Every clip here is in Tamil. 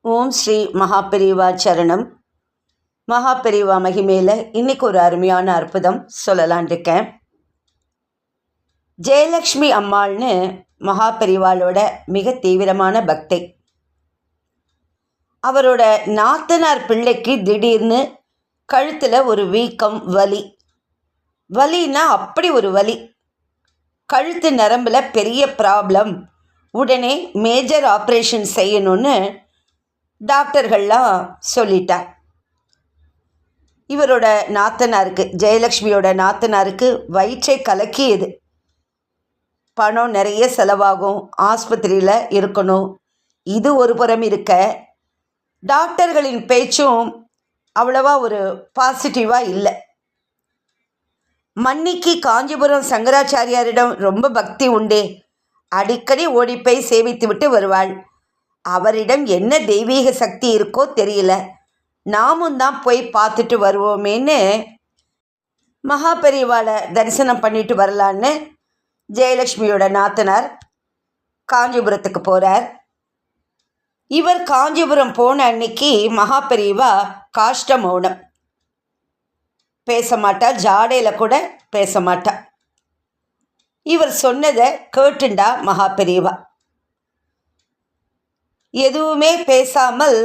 ஓம் ஸ்ரீ மகாபெரிவா சரணம். மகாபெரிவா மகிமையில் இன்னைக்கு ஒரு அருமையான அற்புதம் சொல்லலான் இருக்கேன். ஜெயலக்ஷ்மி அம்மாள்னு மகாபெரிவாளோட மிக தீவிரமான பக்தை. அவரோட நாத்தனார் பிள்ளைக்கு திடீர்னு கழுத்தில் ஒரு வீக்கம், வலின்னா அப்படி ஒரு வலி. கழுத்து நரம்பில் பெரிய ப்ராப்ளம், உடனே மேஜர் ஆப்ரேஷன் செய்யணும்னு டாக்டர்கள்லாம் சொல்லிட்டார். இவரோட நாத்தனாருக்கு, ஜெயலக்ஷ்மியோட நாத்தனாருக்கு வயிற்றை கலக்கியது. பணம் நிறைய செலவாகும், ஆஸ்பத்திரியில் இருக்கணும். இது ஒரு புறம் இருக்க, டாக்டர்களின் பேச்சும் அவ்வளவா ஒரு பாசிட்டிவாக இல்லை. மன்னிக்கு காஞ்சிபுரம் சங்கராச்சாரியாரிடம் ரொம்ப பக்தி உண்டே, அடிக்கடி ஓடிப்போய் சேவித்து விட்டு வருவாள். அவரிடம் என்ன தெய்வீக சக்தி இருக்கோ தெரியல, நாமும் தான் போய் பார்த்துட்டு வருவோமேன்னு மகாபெரிவாளை தரிசனம் பண்ணிட்டு வரலான்னு ஜெயலக்ஷ்மியோட நாத்தனார் காஞ்சிபுரத்துக்கு போகிறார். இவர் காஞ்சிபுரம் போன அன்னைக்கு மகாபெரிவா காஷ்ட மௌனம், பேச மாட்டா, ஜாடையில் கூட பேச மாட்டா. இவர் சொன்னதை கேட்டுண்டா மகாபெரிவா. எதுவுமே பேசாமல்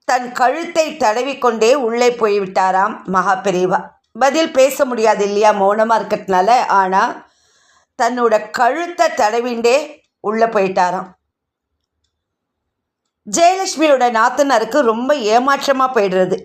தன் கழுத்தை தடவிக்கொண்டே உள்ளே போய்விட்டாராம் மகாபெரிவா. பதில் பேச முடியாது இல்லையா, மௌனமாக இருக்கிறதுனால. ஆனால் தன்னோட கழுத்தை தடவிண்டே உள்ளே போயிட்டாராம். ஜெயலக்ஷ்மியோட நாத்தனாருக்கு ரொம்ப ஏமாற்றமாக போயிடுறது.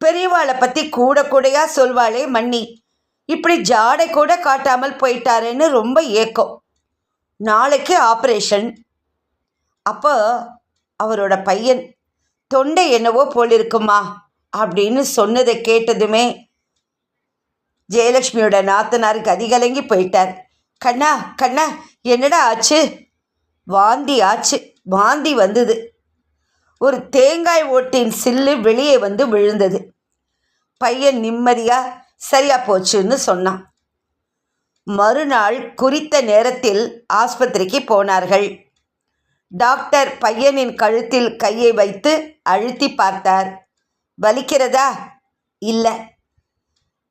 பெரியவாளை பற்றி கூடையாக சொல்வாளே மன்னி, இப்படி ஜாடை கூட காட்டாமல் போயிட்டாருன்னு ரொம்ப ஏக்கம். நாளைக்கு ஆப்ரேஷன். அப்போ அவரோட பையன் தொண்டை என்னவோ போலிருக்குமா அப்படின்னு சொன்னதை கேட்டதுமே ஜெயலக்ஷ்மியோட நாத்தனாருக்கு அதிகலங்கி போயிட்டார். கண்ணா கண்ணா, என்னடா ஆச்சு? வாந்தி வந்தது. ஒரு தேங்காய் ஓட்டின் சில்லு வெளியே வந்து விழுந்தது. பையன் நிம்மதியாக சரியா போச்சுன்னு சொன்னான். மறுநாள் குறித்த நேரத்தில் ஆஸ்பத்திரிக்கு போனார்கள். டாக்டர் பையனின் கழுத்தில் கையை வைத்து அழுத்தி பார்த்தார். வலிக்கிறதா? இல்லை.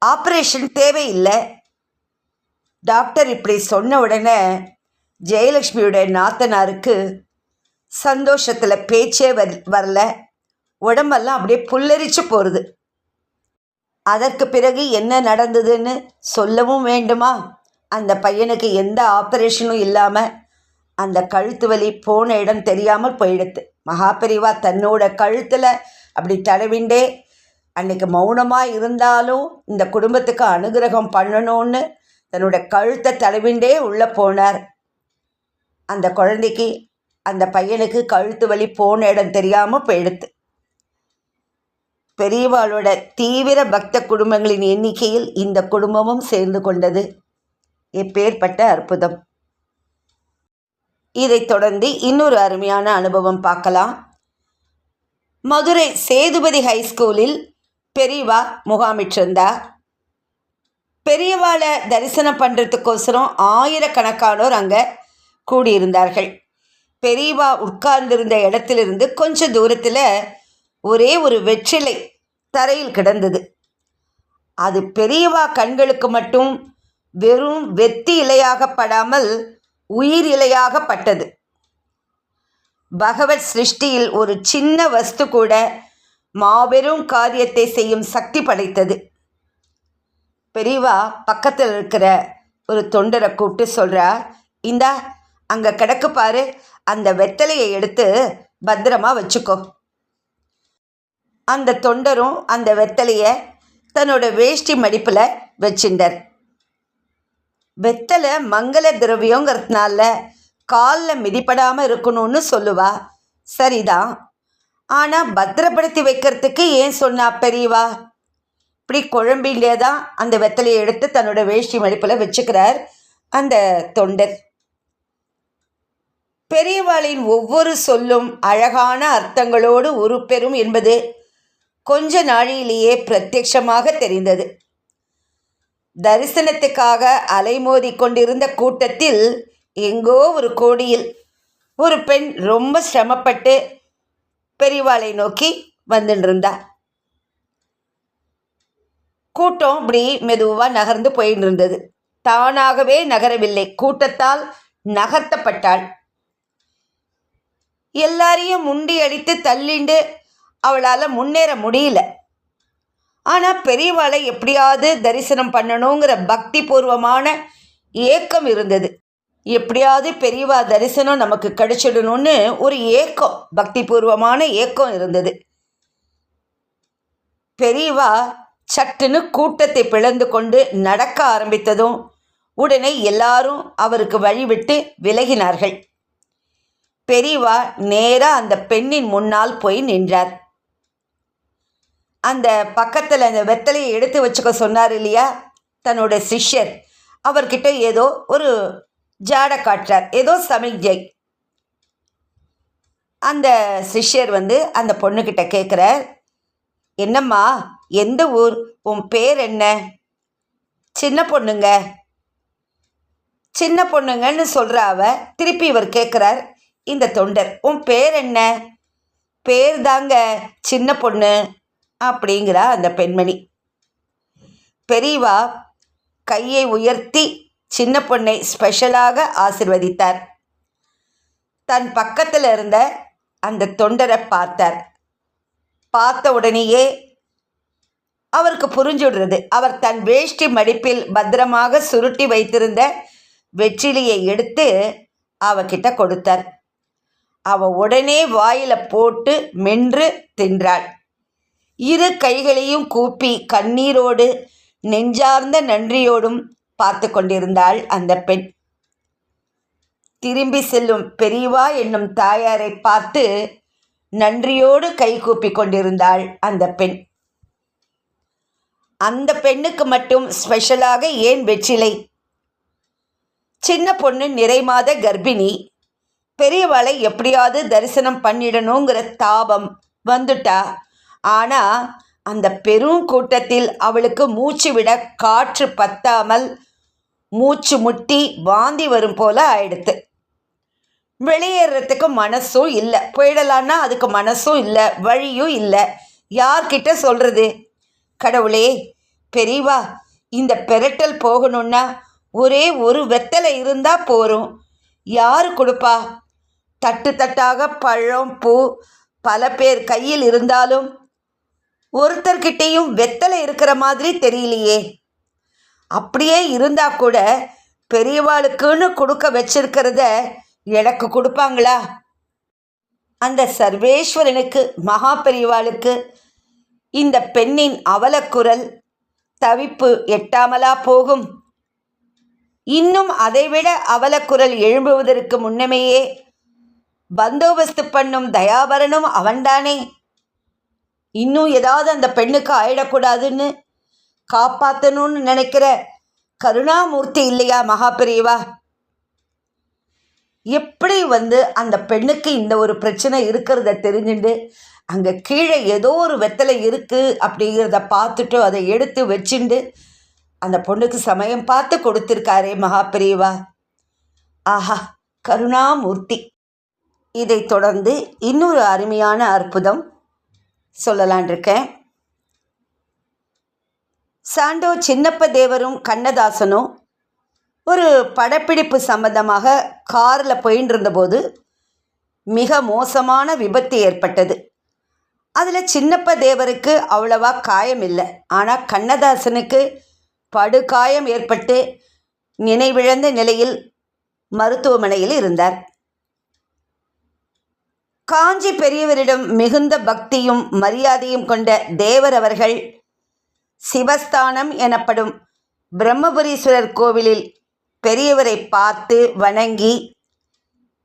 ஆப்ரேஷன் தேவையில்லை. டாக்டர் இப்படி சொன்ன உடனே ஜெயலக்ஷ்மியோட நாத்தனாருக்கு சந்தோஷத்தில் பேச்சே வரல. உடம்பெல்லாம் அப்படியே புல்லரிச்சு போகிறது. அதற்கு பிறகு என்ன நடந்ததுன்னு சொல்லவும் வேண்டுமா? அந்த பையனுக்கு எந்த ஆப்ரேஷனும் இல்லாமல் அந்த கழுத்து வலி போன இடம் தெரியாமல் போயிடுது. மகாபெரிவா தன்னோட கழுத்தில் அப்படி தடவிண்டே அன்னைக்கு மௌனமாக இருந்தாலும் இந்த குடும்பத்துக்கு அனுகிரகம் பண்ணணும்னு தன்னோட கழுத்தை தடவிண்டே உள்ளே போனார். அந்த குழந்தைக்கு, அந்த பையனுக்கு கழுத்து வலி போன இடம் தெரியாமல் போயிடுது. பெரியவாளோட தீவிர பக்த குடும்பங்களின் எண்ணிக்கையில் இந்த குடும்பமும் சேர்ந்து கொண்டது. எப்பேற்பட்ட அற்புதம்! இதைத் தொடர்ந்து இன்னொரு அருமையான அனுபவம் பார்க்கலாம். மதுரை சேதுபதி ஹைஸ்கூலில் பெரியவா முகாமிட்டிருந்தார். பெரியவாளை தரிசனம் பண்ணுறதுக்கோசரம் ஆயிரக்கணக்கானோர் அங்கே கூடியிருந்தார்கள். பெரியவா உட்கார்ந்திருந்த இடத்திலிருந்து கொஞ்சம் தூரத்தில் ஒரே ஒரு வெற்றிலை தரையில் கிடந்தது. அது பெரியவா கண்களுக்கு மட்டும் வெறும் வெத்தி இலையாகப்படாமல் உயிர் இலையாகப்பட்டது. பகவத் சிருஷ்டியில் ஒரு சின்ன வஸ்து கூட மாபெரும் காரியத்தை செய்யும் சக்தி படைத்தது. பெரியவா பக்கத்தில் இருக்கிற ஒரு தொண்டரை கூப்பிட்டு சொல்கிறா, இந்தா அங்கே கிடக்கு பாரு, அந்த வெத்தலையை எடுத்து பத்திரமா வச்சுக்கோ. அந்த தொண்டரும் அந்த வெத்தலையை தன்னோட வேஷ்டி மடிப்பில் வச்சுட்டார். வெத்தலை மங்கள திரவியங்கிறதுனால காலில் மிதிப்படாமல் இருக்கணும்னு சொல்லுவா, சரிதான். ஆனால் பத்திரப்படுத்தி வைக்கிறதுக்கு ஏன் சொன்னா பெரியவா? இப்படி குழம்பிலே தான் அந்த வெத்தலையை எடுத்து தன்னோட வேஷ்டி மடிப்பில் வச்சுக்கிறார் அந்த தொண்டர். பெரியவாளின் ஒவ்வொரு சொல்லும் அழகான அர்த்தங்களோடு உருப்பெறும் என்பது கொஞ்ச நாளிலேயே பிரத்யட்சமாக தெரிந்தது. தரிசனத்துக்காக அலைமோதி கொண்டிருந்த கூட்டத்தில் எங்கோ ஒரு கோடியில் ஒரு பெண் ரொம்ப சிரமப்பட்டு பெரியவாளை நோக்கி வந்துட்டு இருந்தா. கூட்டம் இப்படி மெதுவாக நகர்ந்து போயின்னு இருந்தது. தானாகவே நகரவில்லை, கூட்டத்தால் நகர்த்தப்பட்டாள். எல்லாரையும் முண்டி அடித்து தள்ளிண்டு அவளால் முன்னேற முடியல. ஆனால் பெரியவாளை எப்படியாவது தரிசனம் பண்ணணுங்கிற பக்தி பூர்வமான ஏக்கம் இருந்தது. எப்படியாவது பெரியவா தரிசனம் நமக்கு கிடைச்சிடணும்னு ஒரு ஏக்கம், பக்தி பூர்வமான ஏக்கம் இருந்தது. பெரியவா சட்டுன்னு கூட்டத்தை பிளந்து கொண்டு நடக்க ஆரம்பித்ததும் உடனே எல்லாரும் அவருக்கு வழிவிட்டு விலகினார்கள். பெரியவா நேராக அந்த பெண்ணின் முன்னால் போய் நின்றார். அந்த பக்கத்தில் அந்த வெத்தலையை எடுத்து வச்சுக்க சொன்னார் இல்லையா தன்னோட சிஷ்யர், அவர்கிட்ட ஏதோ ஒரு ஜாடை காட்டுறார், ஏதோ சமிக்ஞை. அந்த சிஷ்யர் அந்த பொண்ணுக்கிட்ட கேட்குறார், என்னம்மா, எந்த ஊர், உன் பேர் என்ன? சின்ன பொண்ணுங்க. சின்ன பொண்ணுங்கன்னு சொல்கிற அவ திருப்பி இவர் கேட்குறார் இந்த தொண்டர், உன் பேர் என்ன? பேர் தாங்க சின்ன பொண்ணு அப்படிங்கிறா அந்த பெண்மணி. பெரியவா கையை உயர்த்தி சின்ன பொண்ணை ஸ்பெஷலாக ஆசிர்வதித்தார். தன் பக்கத்தில் இருந்த அந்த தொண்டரை பார்த்தார். பார்த்த உடனேயே அவருக்கு புரிஞ்சுடுறது. அவர் தன் வேஷ்டி மடிப்பில் பத்திரமாக சுருட்டி வைத்திருந்த வெற்றிலையை எடுத்து அவகிட்ட கொடுத்தார். அவ உடனே வாயில போட்டு மென்று தின்றாள். இரு கைகளையும் கூப்பி கண்ணீரோடு நெஞ்சார்ந்த நன்றியோடும் பார்த்து கொண்டிருந்தாள் அந்த பெண். திரும்பி செல்லும் பெரியவா என்னும் தாயாரை பார்த்து நன்றியோடு கை கூப்பி கொண்டிருந்தாள் அந்த பெண். அந்த பெண்ணுக்கு மட்டும் ஸ்பெஷலாக ஏன் வெற்றிலை? சின்ன பொண்ணு நிறைமாத கர்ப்பிணி, பெரியவாளை எப்படியாவது தரிசனம் பண்ணிடணுங்கிற தாபம் வந்துட்டா. ஆனால் அந்த பெரும் கூட்டத்தில் அவளுக்கு மூச்சு விட காற்று பத்தாமல் மூச்சு முட்டி வாந்தி வரும் போல ஆயிடுத்து. வெளியேறதுக்கு மனசும் இல்லை, போயிடலான்னா அதுக்கு மனசும் இல்லை, வழியும் இல்லை. யார்கிட்ட சொல்கிறது? கடவுளே, பெரியவா, இந்த பெரட்டல் போகணுன்னா ஒரே ஒரு வெத்தலை இருந்தால் போரும். யார் கொடுப்பா? தட்டு தட்டாக பழம் பூ பல பேர் கையில் இருந்தாலும் ஒருத்தர்கிட்டையும் வெத்தலை இருக்கிற மாதிரி தெரியலையே. அப்படியே இருந்தா கூட பெரியவாளுக்குன்னு கொடுக்க வச்சிருக்கிறத எனக்கு கொடுப்பாங்களா? அந்த சர்வேஸ்வரனுக்கு, மகா பெரியவாளுக்கு இந்த பெண்ணின் அவலக்குரல் தவிப்பு எட்டாமலா போகும்? இன்னும் அதைவிட அவலக்குரல் எழும்புவதற்கு முன்னமேயே பந்தோபஸ்து பண்ணும் தயாபரனும் அவன்தானே. இன்னும் ஏதாவது அந்த பெண்ணுக்கு ஆயிடக்கூடாதுன்னு காப்பாற்றணும்னு நினைக்கிற கருணாமூர்த்தி இல்லையா மகா பெரியவா? எப்படி அந்த பெண்ணுக்கு இந்த ஒரு பிரச்சனை இருக்கிறத தெரிஞ்சுட்டு அங்கே கீழே ஏதோ ஒரு வெத்தலை இருக்குது அப்படிங்கிறத பார்த்துட்டு அதை எடுத்து வச்சுண்டு அந்த பொண்ணுக்கு சமயம் பார்த்து கொடுத்துருக்காரே மகா பெரியவா. ஆஹா, கருணாமூர்த்தி. இதை தொடர்ந்து இன்னொரு அருமையான அற்புதம் சொல்லலான் இருக்கேன். சாண்டோ சின்னப்ப தேவரும் கண்ணதாசனும் ஒரு படப்பிடிப்பு சம்பந்தமாக காரில் போயின்னு இருந்தபோது மிக மோசமான விபத்து ஏற்பட்டது. அதில் சின்னப்ப தேவருக்கு அவ்வளவா காயம் இல்லை, ஆனால் கண்ணதாசனுக்கு படுகாயம் ஏற்பட்டு நினைவிழந்த நிலையில் மருத்துவமனையில் இருந்தார். காஞ்சி பெரியவரிடம் மிகுந்த பக்தியும் மரியாதையும் கொண்ட தேவர் அவர்கள் சிவஸ்தானம் எனப்படும் பிரம்மபுரீஸ்வரர் கோவிலில் பெரியவரை பார்த்து வணங்கி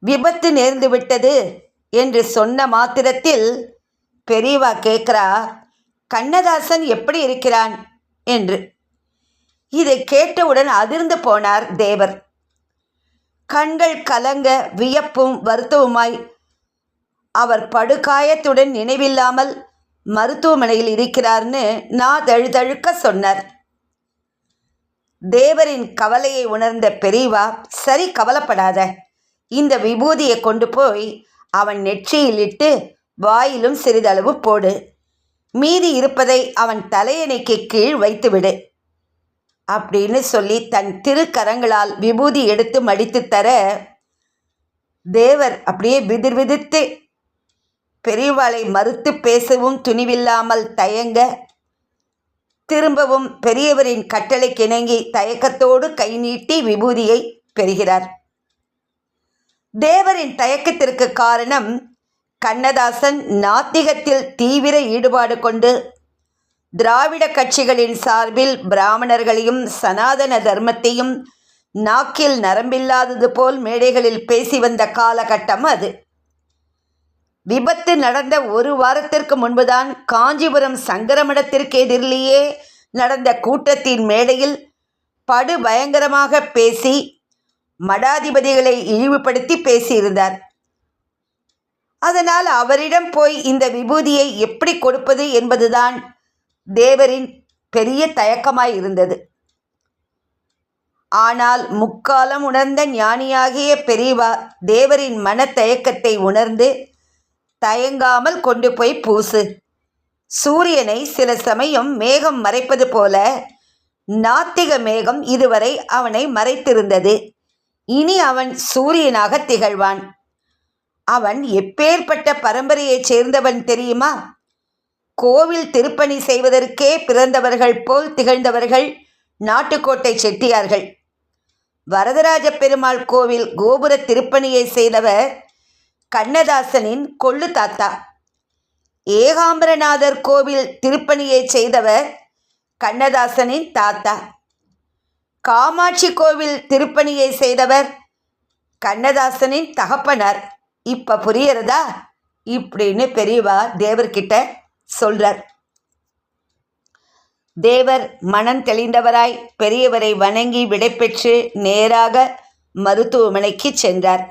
விபத்து நேர்ந்துவிட்டது என்று சொன்ன மாத்திரத்தில் பெரியவா கேட்குறா, கண்ணதாசன் எப்படி இருக்கிறான் என்று. இதை கேட்டவுடன் அதிர்ந்து போனார் தேவர். கண்கள் கலங்க வியப்பும் வருத்தவுமாய் அவர் படுகாயத்துடன் நினைவில்லாமல் மருத்துவமனையில் இருக்கிறார்னு நான் தழுதழுக்க சொன்னார். தேவரின் கவலையை உணர்ந்த பெரியவா, சரி கவலைப்படாத, இந்த விபூதியை கொண்டு போய் அவன் நெற்றியில் இட்டு வாயிலும் சிறிதளவு போடு. மீதி இருப்பதை அவன் தலையணைக்கு கீழ் வைத்துவிடு அப்படின்னு சொல்லி தன் திருக்கரங்களால் விபூதி எடுத்து மடித்து தர, தேவர் அப்படியே விதிர் விதித்து பெரியவாளை மறுத்து பேசவும் துணிவில்லாமல் தயங்க, திரும்பவும் பெரியவரின் கட்டளைக்கிணங்கி தயக்கத்தோடு கை நீட்டி விபூதியை பெறுகிறார். தேவரின் தயக்கத்திற்கு காரணம், கண்ணதாசன் நாத்திகத்தில் தீவிர ஈடுபாடு கொண்டு திராவிட கட்சிகளின் சார்பில் பிராமணர்களையும் சனாதன தர்மத்தையும் நாக்கில் நரம்பில்லாதது போல் மேடைகளில் பேசி வந்த காலகட்டம் அது. விபத்து நடந்த ஒரு வாரத்திற்கு முன்புதான் காஞ்சிபுரம் சங்கரமடத்திற்கு எதிரிலேயே நடந்த கூட்டத்தின் மேடையில் படு பயங்கரமாக பேசி மடாதிபதிகளை இழிவுபடுத்தி பேசியிருந்தார். அதனால் அவரிடம் போய் இந்த விபூதியை எப்படி கொடுப்பது என்பதுதான் தேவரின் பெரிய தயக்கமாயிருந்தது. ஆனால் முக்காலம் உணர்ந்த ஞானியாகிய பெரியவா தேவரின் மனத்தயக்கத்தை உணர்ந்து, தயங்காமல் கொண்டு போய் பூசு. சூரியனை சில சமயம் மேகம் மறைப்பது போல நாத்திக மேகம் இதுவரை அவனை மறைத்திருந்தது. இனி அவன் சூரியனாக திகழ்வான். அவன் எப்பேற்பட்ட பரம்பரையைச் சேர்ந்தவன் தெரியுமா? கோவில் திருப்பணி செய்வதற்கே பிறந்தவர்கள் போல் திகழ்ந்தவர்கள் நாட்டுக்கோட்டை செட்டியார்கள். வரதராஜ பெருமாள் கோவில் கோபுர திருப்பணியை செய்தவர் கண்ணதாசனின் கொள்ளு தாத்தா. ஏகாம்பரநாதர் கோவில் திருப்பணியை செய்தவர் கண்ணதாசனின் தாத்தா. காமாட்சி கோவில் திருப்பணியை செய்தவர் கண்ணதாசனின் தகப்பனார். இப்போ புரியறதா? இப்படின்னு பெரியவா தேவர்கிட்ட சொல்றார். தேவர் மனம் தெளிந்தவராய் பெரியவரை வணங்கி விடைபெற்று நேராக மருத்துவமனைக்கு சென்றார்.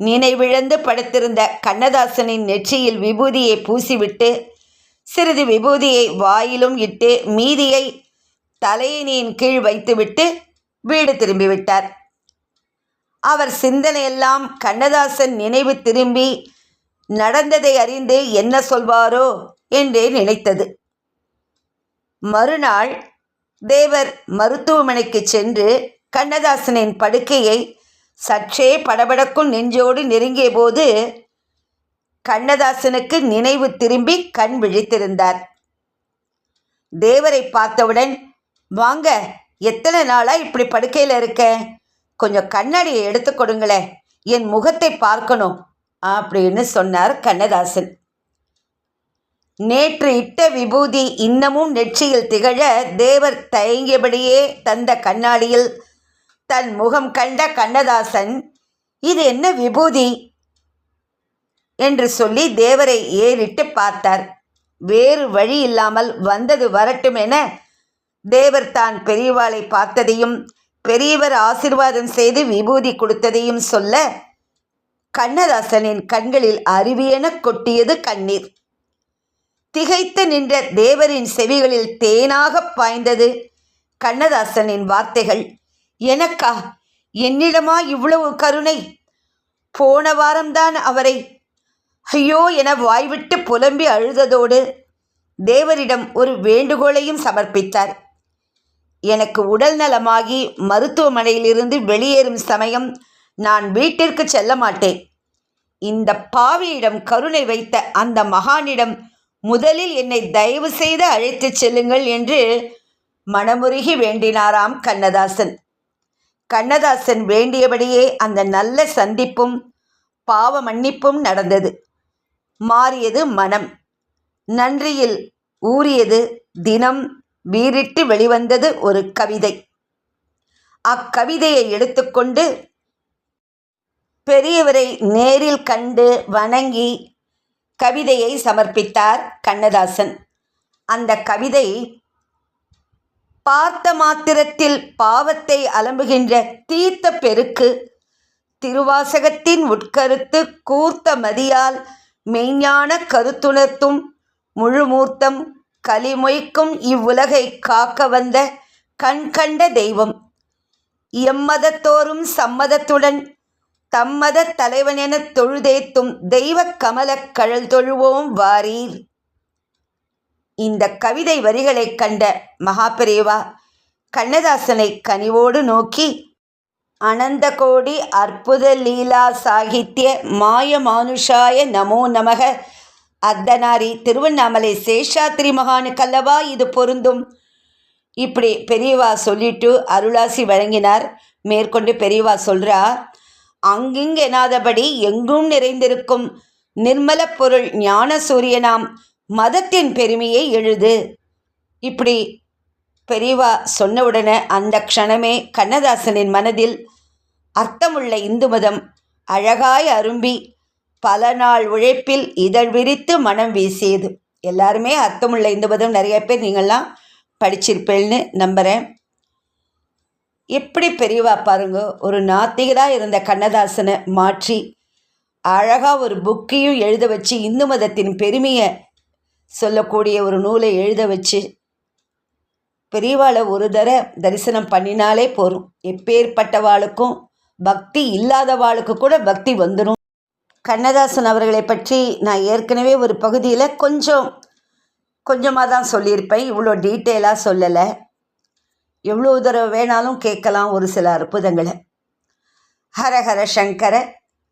நினைவிழந்து படுத்திருந்த கண்ணதாசனின் நெற்றியில் விபூதியை பூசிவிட்டு சிறிது விபூதியை வாயிலும் இட்டு மீதியை தலையணியின் கீழ் வைத்துவிட்டு வீடு திரும்பிவிட்டார். அவர் சிந்தனையெல்லாம் கண்ணதாசன் நினைவு திரும்பி நடந்ததை அறிந்து என்ன சொல்வாரோ என்றே நினைத்தது. மறுநாள் தேவர் மருத்துவமனைக்கு சென்று கண்ணதாசனின் படுக்கையை சற்றே படபடக்கும் நெஞ்சோடு நெருங்கிய போது கண்ணதாசனுக்கு நினைவு திரும்பி கண் விழித்திருந்தார். தேவரை பார்த்தவுடன், வாங்க, எத்தனை நாளாக இப்படி படுக்கையில் இருக்க, கொஞ்சம் கண்ணாடியை எடுத்து கொடுங்களேன், என் முகத்தை பார்க்கணும் அப்படின்னு சொன்னார் கண்ணதாசன். நேற்று இட்ட விபூதி இன்னமும் நெற்றியில் திகழ தேவர் தயங்கியபடியே தந்த கண்ணாடியில் தன் முகம் கண்ட கண்ணதாசன், இது என்ன விபூதி என்று சொல்லி தேவரை ஏறிட்டு பார்த்தார். வேறு வழி இல்லாமல் வந்தது வரட்டும் என தேவர் தான் பெரியவாளை பார்த்ததையும் பெரியவர் ஆசீர்வாதம் செய்து விபூதி கொடுத்ததையும் சொல்ல, கண்ணதாசனின் கண்களில் அருவியென கொட்டியது கண்ணீர். திகைத்து நின்ற தேவரின் செவிகளில் தேனாக பாய்ந்தது கண்ணதாசனின் வார்த்தைகள். எனக்கா? என்னிடமா இவ்வளவு கருணை? போன வாரம்தான் அவரை ஐயோ என வாய்விட்டு புலம்பி அழுததோடு தேவரிடம் ஒரு வேண்டுகோளையும் சமர்ப்பித்தார். எனக்கு உடல் நலமாகி மருத்துவமனையிலிருந்து வெளியேறும் சமயம் நான் வீட்டிற்கு செல்ல மாட்டேன். இந்த பாவியிடம் கருணை வைத்த அந்த மகானிடம் முதலில் என்னை தயவு செய்து அழைத்து செல்லுங்கள் என்று மனமுருகி வேண்டினாராம் கண்ணதாசன். கண்ணதாசன் வேண்டியபடியே அந்த நல்ல சந்திப்பும் பாவ மன்னிப்பும் நடந்தது. மாறியது மனம், நன்றியில் ஊறியது தினம், வீறிட்டு வெளிவந்தது ஒரு கவிதை. அக்கவிதையை எடுத்துக்கொண்டு பெரியவரை நேரில் கண்டு வணங்கி கவிதையை சமர்ப்பித்தார் கண்ணதாசன். அந்த கவிதை, பார்த்த மாத்திரத்தில் பாவத்தை அலம்புகின்ற தீர்த்த பெருக்கு, திருவாசகத்தின் உட்கருத்து கூர்த்த மதியால் மெய்ஞான கருத்துணர்த்தும் முழுமூர்த்தம் கலிமொய்க்கும் இவ்வுலகை காக்க வந்த கண் கண்ட தெய்வம், எம்மதத்தோறும் சம்மதத்துடன் தம்மத தலைவனென தொழுதேத்தும் தெய்வ கமலக் கழல் தொழுவோம் வாரீர். இந்த கவிதை வரிகளை கண்ட மகாபெரிவா கண்ணதாசனை கனிவோடு நோக்கி, அனந்த கோடி அற்புத லீலா சாகித்ய மாய மானுஷாய நமோ நமக. அர்த்தநாரி திருவண்ணாமலை சேஷாத்திரி மகானுக்கல்லவா இது பொருந்தும். இப்படி பெரியவா சொல்லிட்டு அருளாசி வழங்கினார். மேற்கொண்டு பெரியவா சொல்றா, அங்கிங்கெனாதபடி எங்கும் நிறைந்திருக்கும் நிர்மல பொருள் ஞான சூரியனாம் மதத்தின் பெருமையை எழுது. இப்படி பெரியவா சொன்ன உடனே அந்த க்ஷணமே கண்ணதாசனின் மனதில் அர்த்தமுள்ள இந்து மதம் அழகாய் அரும்பி பல நாள் உழைப்பில் இதழ் விரித்து மனம் வீசியது. எல்லாருமே அர்த்தமுள்ள இந்து மதம் நிறைய பேர் நீங்கள்லாம் படிச்சிருப்பேன்னு நம்புகிறேன். எப்படி பெரியவா பாருங்க, ஒரு நாத்திகராக இருந்த கண்ணதாசனை மாற்றி அழகாக ஒரு புக்கையும் எழுத வச்சு இந்து மதத்தின் பெருமையை சொல்லக்கூடிய ஒரு நூலை எழுத வச்சு பெரியவாளை ஒரு தரிசனம் பண்ணினாலே போகும். எப்பேற்பட்டவாளுக்கும் பக்தி இல்லாதவாளுக்கு கூட பக்தி வந்துடும். கண்ணதாசன் அவர்களை பற்றி நான் ஏற்கனவே ஒரு பகுதியில் கொஞ்சமாக தான் சொல்லியிருப்பேன், இவ்வளோ டீட்டெயிலாக சொல்லலை. எவ்வளோ தடவை வேணாலும் கேட்கலாம் ஒரு சில அற்புதங்களை. ஹரஹர சங்கர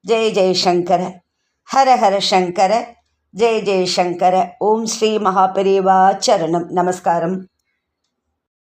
ஜெய ஜெயசங்கர, ஹரஹர சங்கர ஜெய ஜெயசங்கர. ஓம் ஸ்ரீ மகாபெரிவா சரணம். நமஸ்காரம்.